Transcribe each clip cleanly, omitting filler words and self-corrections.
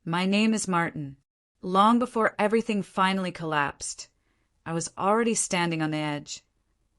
My name is Martin. Long before everything finally collapsed, I was already standing on the edge,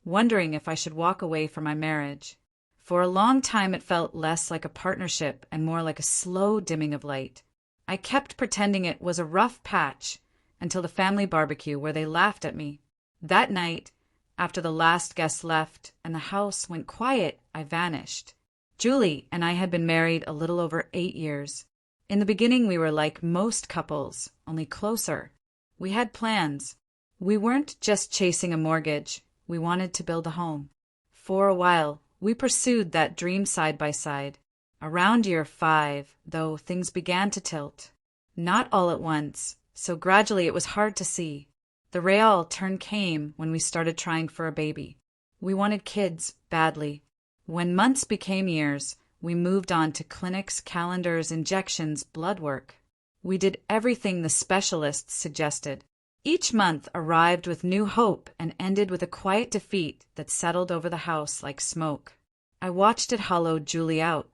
wondering if I should walk away from my marriage. For a long time it felt less like a partnership and more like a slow dimming of light. I kept pretending it was a rough patch until the family barbecue where they laughed at me. That night, after the last guest left and the house went quiet, I vanished. Julie and I had been married a little over 8 years. In the beginning, we were like most couples, only closer. We had plans. We weren't just chasing a mortgage. We wanted to build a home. For a while, we pursued that dream side by side. Around year 5, though, things began to tilt. Not all at once, so gradually it was hard to see. The real turn came when we started trying for a baby. We wanted kids badly. When months became years, we moved on to clinics, calendars, injections, blood work. We did everything the specialists suggested. Each month arrived with new hope and ended with a quiet defeat that settled over the house like smoke. I watched it hollow Julie out.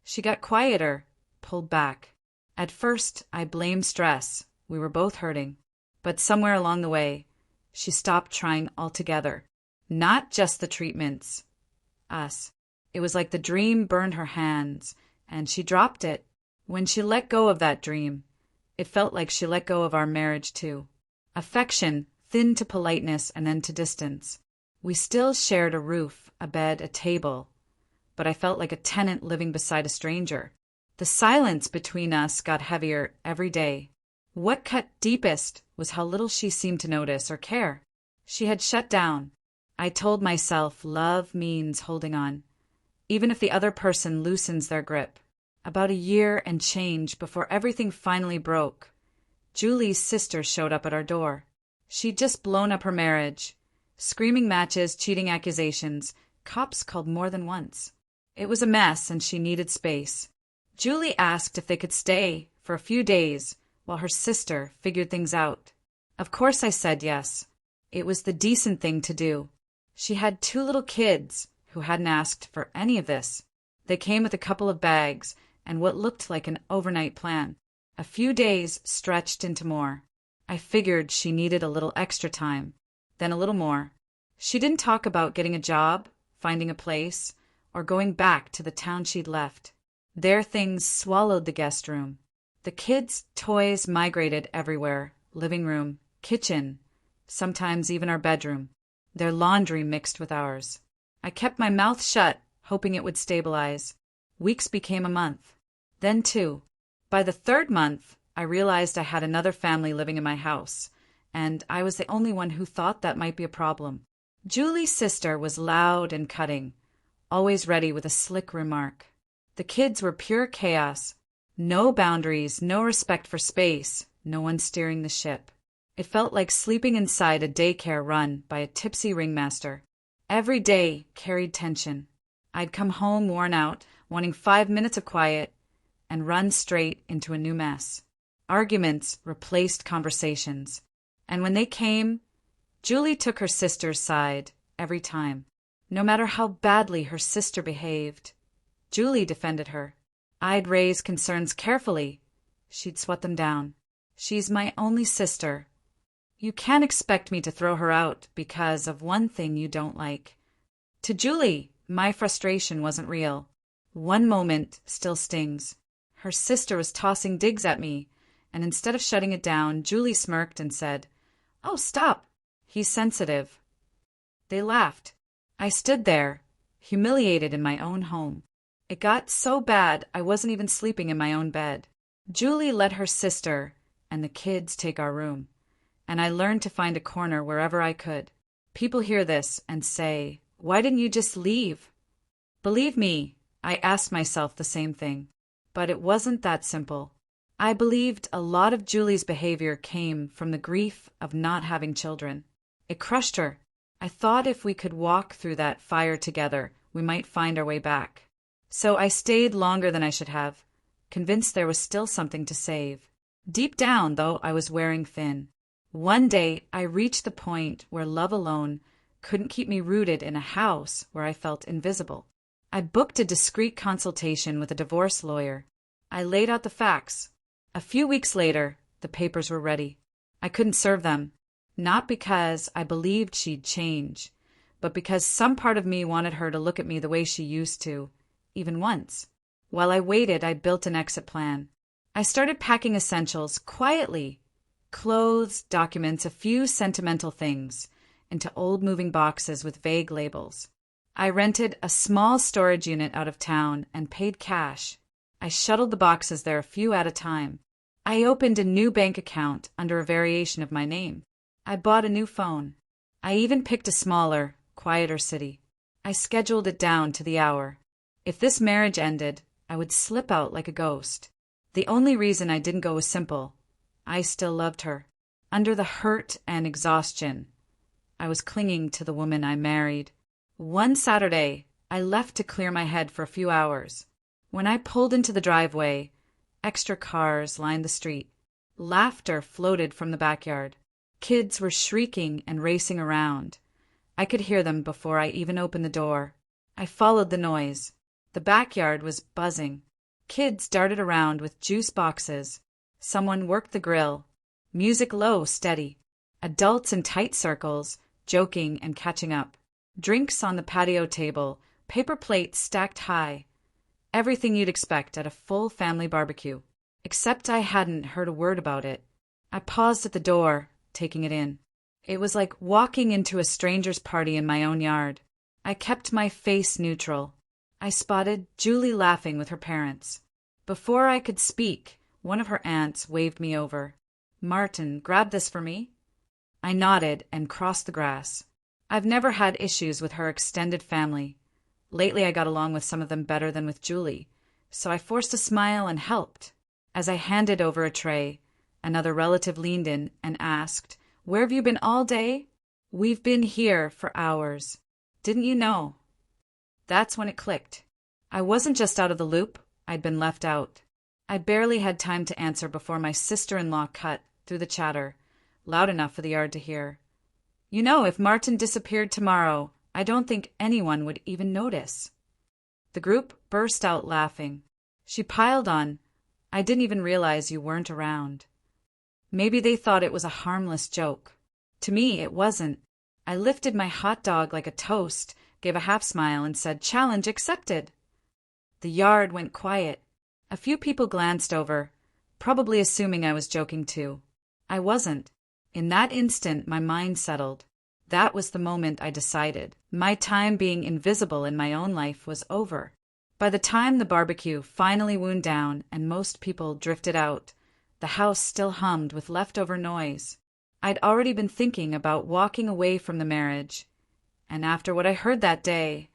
She got quieter, pulled back. At first, I blamed stress. We were both hurting. But somewhere along the way, she stopped trying altogether. Not just the treatments. Us. It was like the dream burned her hands, and she dropped it. When she let go of that dream, it felt like she let go of our marriage too. Affection thinned to politeness and then to distance. We still shared a roof, a bed, a table, but I felt like a tenant living beside a stranger. The silence between us got heavier every day. What cut deepest was how little she seemed to notice or care. She had shut down. I told myself love means holding on, even if the other person loosens their grip. About a year and change before everything finally broke, Julie's sister showed up at our door. She'd just blown up her marriage. Screaming matches, cheating accusations. Cops called more than once. It was a mess and she needed space. Julie asked if they could stay for a few days while her sister figured things out. Of course I said yes. It was the decent thing to do. She had 2 little kids who hadn't asked for any of this. They came with a couple of bags and what looked like an overnight plan. A few days stretched into more. I figured she needed a little extra time, then a little more. She didn't talk about getting a job, finding a place, or going back to the town she'd left. Their things swallowed the guest room. The kids' toys migrated everywhere, living room, kitchen, sometimes even our bedroom. Their laundry mixed with ours. I kept my mouth shut, hoping it would stabilize. Weeks became a month. Then 2. By the 3rd month, I realized I had another family living in my house, and I was the only one who thought that might be a problem. Julie's sister was loud and cutting, always ready with a slick remark. The kids were pure chaos. No boundaries, no respect for space, no one steering the ship. It felt like sleeping inside a daycare run by a tipsy ringmaster. Every day carried tension. I'd come home worn out, wanting 5 minutes of quiet, and run straight into a new mess. Arguments replaced conversations. And when they came, Julie took her sister's side every time. No matter how badly her sister behaved, Julie defended her. I'd raise concerns carefully. She'd sweat them down. She's my only sister. You can't expect me to throw her out because of one thing you don't like. To Julie, my frustration wasn't real. One moment still stings. Her sister was tossing digs at me, and instead of shutting it down, Julie smirked and said, "Oh, stop. He's sensitive." They laughed. I stood there, humiliated in my own home. It got so bad I wasn't even sleeping in my own bed. Julie let her sister and the kids take our room, and I learned to find a corner wherever I could. People hear this and say, "Why didn't you just leave?" Believe me, I asked myself the same thing. But it wasn't that simple. I believed a lot of Julie's behavior came from the grief of not having children. It crushed her. I thought if we could walk through that fire together, we might find our way back. So I stayed longer than I should have, convinced there was still something to save. Deep down, though, I was wearing thin. One day, I reached the point where love alone couldn't keep me rooted in a house where I felt invisible. I booked a discreet consultation with a divorce lawyer. I laid out the facts. A few weeks later, the papers were ready. I couldn't serve them, not because I believed she'd change, but because some part of me wanted her to look at me the way she used to, even once. While I waited, I built an exit plan. I started packing essentials quietly, clothes, documents, a few sentimental things, into old moving boxes with vague labels. I rented a small storage unit out of town and paid cash. I shuttled the boxes there a few at a time. I opened a new bank account under a variation of my name. I bought a new phone. I even picked a smaller, quieter city. I scheduled it down to the hour. If this marriage ended, I would slip out like a ghost. The only reason I didn't go was simple. I still loved her. Under the hurt and exhaustion, I was clinging to the woman I married. One Saturday, I left to clear my head for a few hours. When I pulled into the driveway, extra cars lined the street. Laughter floated from the backyard. Kids were shrieking and racing around. I could hear them before I even opened the door. I followed the noise. The backyard was buzzing. Kids darted around with juice boxes. Someone worked the grill. Music low, steady. Adults in tight circles, joking and catching up. Drinks on the patio table, paper plates stacked high. Everything you'd expect at a full family barbecue. Except I hadn't heard a word about it. I paused at the door, taking it in. It was like walking into a stranger's party in my own yard. I kept my face neutral. I spotted Julie laughing with her parents. Before I could speak, one of her aunts waved me over. "Martin, grab this for me." I nodded and crossed the grass. I've never had issues with her extended family. Lately I got along with some of them better than with Julie, so I forced a smile and helped. As I handed over a tray, another relative leaned in and asked, "Where have you been all day?" "We've been here for hours. Didn't you know?" That's when it clicked. I wasn't just out of the loop, I'd been left out. I barely had time to answer before my sister-in-law cut through the chatter, loud enough for the yard to hear. "You know, if Martin disappeared tomorrow, I don't think anyone would even notice." The group burst out laughing. She piled on, "I didn't even realize you weren't around." Maybe they thought it was a harmless joke. To me, it wasn't. I lifted my hot dog like a toast, gave a half smile, and said, "Challenge accepted." The yard went quiet. A few people glanced over, probably assuming I was joking too. I wasn't. In that instant, my mind settled. That was the moment I decided. My time being invisible in my own life was over. By the time the barbecue finally wound down and most people drifted out, the house still hummed with leftover noise. I'd already been thinking about walking away from the marriage, and after what I heard that day,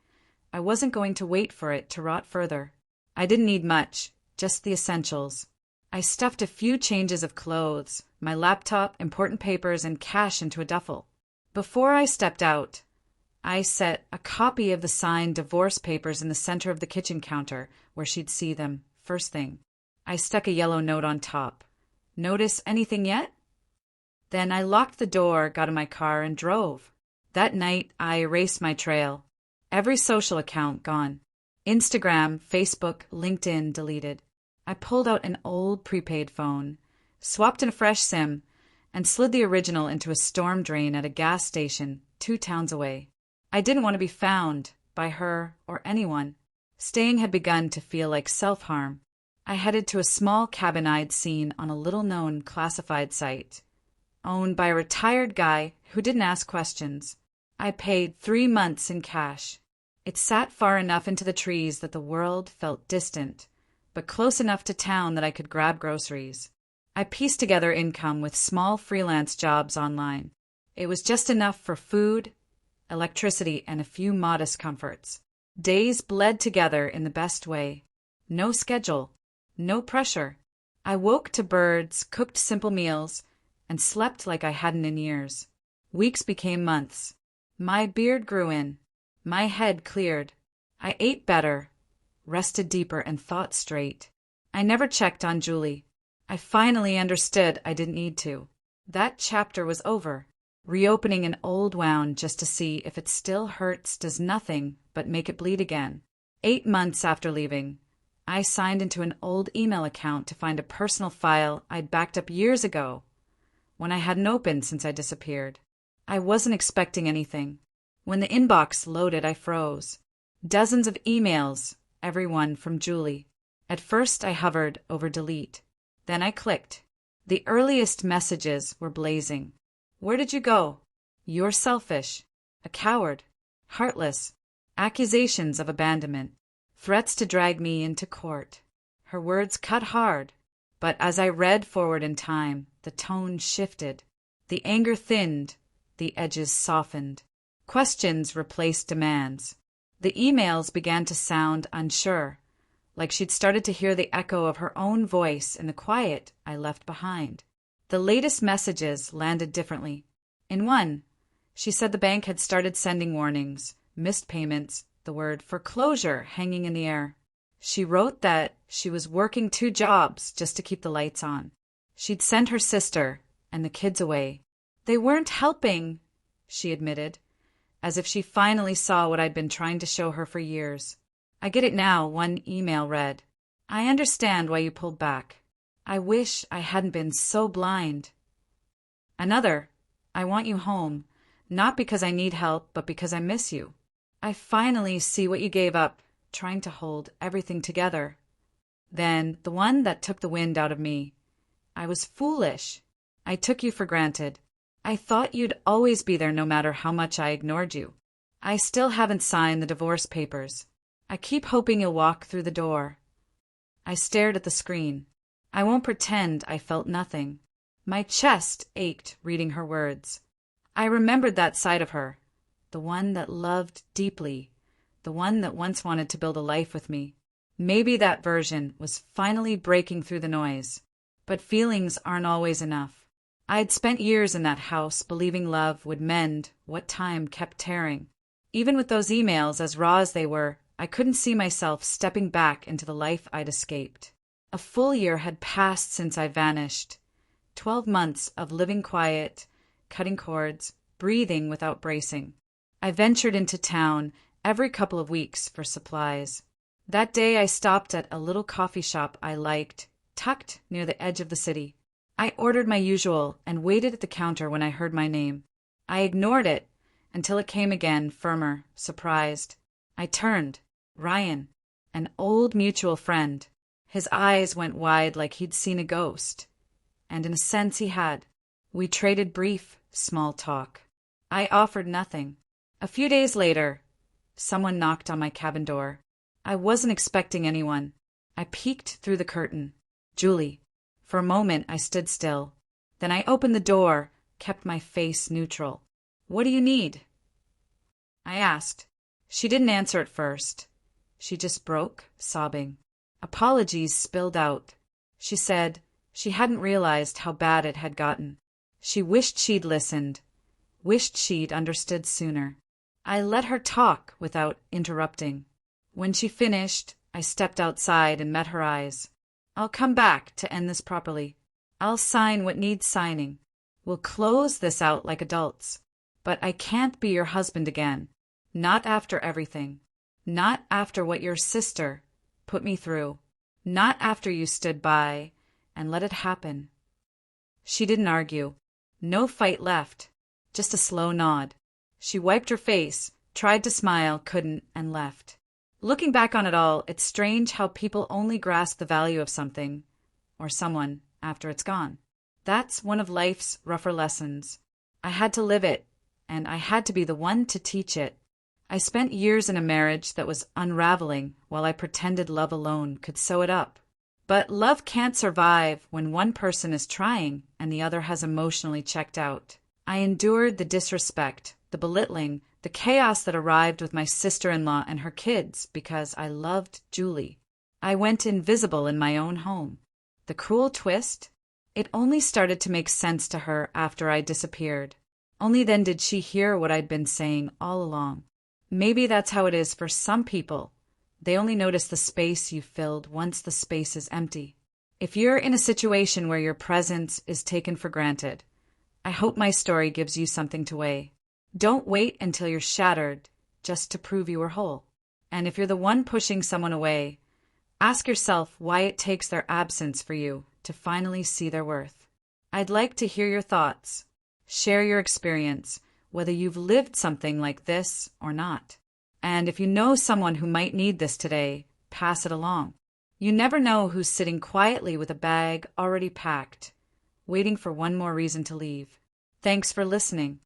I wasn't going to wait for it to rot further. I didn't need much, just the essentials. I stuffed a few changes of clothes, my laptop, important papers, and cash into a duffel. Before I stepped out, I set a copy of the signed divorce papers in the center of the kitchen counter where she'd see them first thing. I stuck a yellow note on top. "Notice anything yet?" Then I locked the door, got in my car, and drove. That night, I erased my trail. Every social account gone. Instagram, Facebook, LinkedIn deleted. I pulled out an old prepaid phone, swapped in a fresh SIM, and slid the original into a storm drain at a gas station 2 towns away. I didn't want to be found by her or anyone. Staying had begun to feel like self-harm. I headed to a small cabin I'd seen on a little-known classified site, owned by a retired guy who didn't ask questions. I paid 3 months in cash. It sat far enough into the trees that the world felt distant, but close enough to town that I could grab groceries. I pieced together income with small freelance jobs online. It was just enough for food, electricity, and a few modest comforts. Days bled together in the best way. No schedule, no pressure. I woke to birds, cooked simple meals, and slept like I hadn't in years. Weeks became months. My beard grew in. My head cleared. I ate better, rested deeper, and thought straight. I never checked on Julie. I finally understood I didn't need to. That chapter was over. Reopening an old wound just to see if it still hurts does nothing but make it bleed again. 8 months after leaving, I signed into an old email account to find a personal file I'd backed up years ago, when I hadn't opened since I disappeared. I wasn't expecting anything. When the inbox loaded, I froze. Dozens of emails, every one from Julie. At first, I hovered over delete. Then I clicked. The earliest messages were blazing. Where did you go? You're selfish. A coward. Heartless. Accusations of abandonment. Threats to drag me into court. Her words cut hard, but as I read forward in time, the tone shifted. The anger thinned, the edges softened. Questions replaced demands. The emails began to sound unsure, like she'd started to hear the echo of her own voice in the quiet I left behind. The latest messages landed differently. In one, she said the bank had started sending warnings, missed payments, the word foreclosure hanging in the air. She wrote that she was working 2 jobs just to keep the lights on. She'd sent her sister and the kids away. They weren't helping, she admitted, as if she finally saw what I'd been trying to show her for years. I get it now, one email read. I understand why you pulled back. I wish I hadn't been so blind. Another, I want you home, not because I need help, but because I miss you. I finally see what you gave up, trying to hold everything together. Then, the one that took the wind out of me. I was foolish. I took you for granted. I thought you'd always be there no matter how much I ignored you. I still haven't signed the divorce papers. I keep hoping you'll walk through the door. I stared at the screen. I won't pretend I felt nothing. My chest ached reading her words. I remembered that side of her, the one that loved deeply, the one that once wanted to build a life with me. Maybe that version was finally breaking through the noise. But feelings aren't always enough. I'd spent years in that house believing love would mend what time kept tearing. Even with those emails, as raw as they were, I couldn't see myself stepping back into the life I'd escaped. A full year had passed since I vanished. 12 months of living quiet, cutting cords, breathing without bracing. I ventured into town every couple of weeks for supplies. That day I stopped at a little coffee shop I liked, tucked near the edge of the city. I ordered my usual and waited at the counter when I heard my name. I ignored it until it came again, firmer, surprised. I turned. Ryan, an old mutual friend. His eyes went wide like he'd seen a ghost. And in a sense he had. We traded brief, small talk. I offered nothing. A few days later, someone knocked on my cabin door. I wasn't expecting anyone. I peeked through the curtain. Julie. For a moment I stood still. Then I opened the door, kept my face neutral. What do you need? I asked. She didn't answer at first. She just broke, sobbing. Apologies spilled out. She said she hadn't realized how bad it had gotten. She wished she'd listened, wished she'd understood sooner. I let her talk without interrupting. When she finished, I stepped outside and met her eyes. I'll come back to end this properly. I'll sign what needs signing. We'll close this out like adults. But I can't be your husband again. Not after everything. Not after what your sister put me through. Not after you stood by and let it happen. She didn't argue. No fight left. Just a slow nod. She wiped her face, tried to smile, couldn't, and left. Looking back on it all, it's strange how people only grasp the value of something, or someone, after it's gone. That's one of life's rougher lessons. I had to live it, and I had to be the one to teach it. I spent years in a marriage that was unraveling while I pretended love alone could sew it up. But love can't survive when one person is trying and the other has emotionally checked out. I endured the disrespect, the belittling, the chaos that arrived with my sister-in-law and her kids because I loved Julie. I went invisible in my own home. The cruel twist? It only started to make sense to her after I disappeared. Only then did she hear what I'd been saying all along. Maybe that's how it is for some people. They only notice the space you filled once the space is empty. If you're in a situation where your presence is taken for granted, I hope my story gives you something to weigh. Don't wait until you're shattered just to prove you were whole. And if you're the one pushing someone away, Ask yourself why it takes their absence for you to finally see their worth. I'd like to hear your thoughts. Share your experience, whether you've lived something like this or not. And if you know someone who might need this today, pass it along. You never know who's sitting quietly with a bag already packed, waiting for one more reason to leave. Thanks for listening.